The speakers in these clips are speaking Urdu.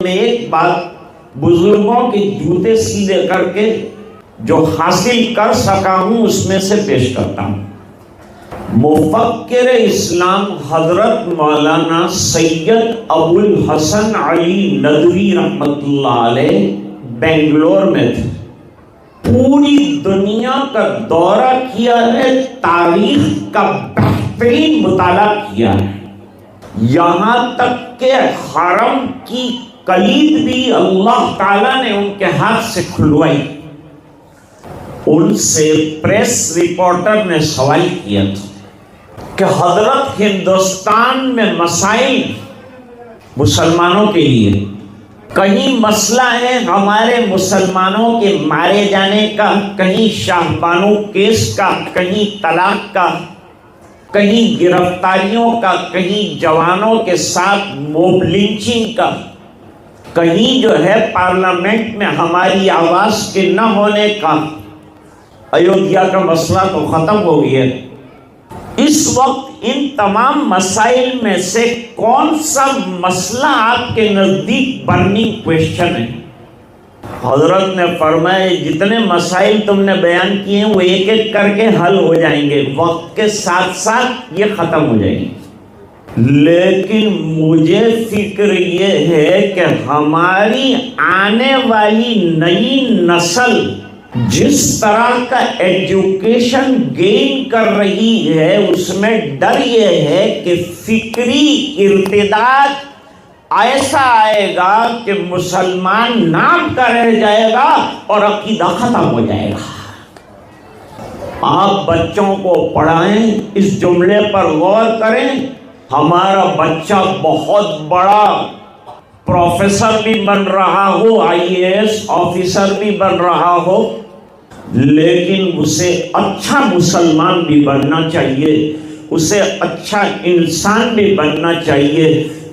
میں ایک بات بزرگوں کے جوتے سیدھے کر کے جو حاصل کر سکا ہوں اس میں سے پیش کرتا ہوں۔ مفکر اسلام حضرت مولانا سید ابو الحسن علی ندوی رحمۃ اللہ علیہ بنگلور میں تھے۔ پوری دنیا کا دورہ کیا ہے، تاریخ کا بہترین مطالعہ کیا ہے، یہاں تک کہ حرم کی کلید بھی اللہ تعالیٰ نے ان کے ہاتھ سے کھلوائی۔ ان سے پریس رپورٹر نے سوال کیا تھا کہ حضرت ہندوستان میں مسائل مسلمانوں کے لیے، کہیں مسئلہ ہے ہمارے مسلمانوں کے مارے جانے کا، کہیں شاہ بانو کیس کا، کہیں طلاق کا، کہیں گرفتاریوں کا، کہیں جوانوں کے ساتھ موب لنچنگ کا، کہیں جو ہے پارلیمنٹ میں ہماری آواز کے نہ ہونے کا۔ ایودھیا کا مسئلہ تو ختم ہو گیا۔ اس وقت ان تمام مسائل میں سے کون سا مسئلہ آپ کے نزدیک برننگ کویشچن ہے؟ حضرت نے فرمایا جتنے مسائل تم نے بیان کیے ہیں وہ ایک ایک کر کے حل ہو جائیں گے، وقت کے ساتھ ساتھ یہ ختم ہو جائیں گے، لیکن مجھے فکر یہ ہے کہ ہماری آنے والی نئی نسل جس طرح کا ایجوکیشن گین کر رہی ہے اس میں ڈر یہ ہے کہ فکری ارتداد ایسا آئے گا کہ مسلمان نام کا رہ جائے گا اور عقیدہ ختم ہو جائے گا۔ آپ بچوں کو پڑھائیں، اس جملے پر غور کریں، ہمارا بچہ بہت بڑا پروفیسر بھی بن رہا ہو، IAS آفیسر بھی بن رہا ہو، لیکن اسے اچھا مسلمان بھی بننا چاہیے، اسے اچھا انسان بھی بننا چاہیے۔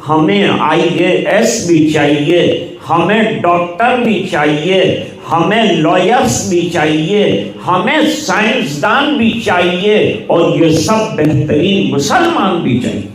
ہمیں IAS بھی چاہیے، ہمیں ڈاکٹر بھی چاہیے، ہمیں لائرز بھی چاہیے، ہمیں سائنسدان بھی چاہیے، اور یہ سب بہترین مسلمان بھی چاہیے۔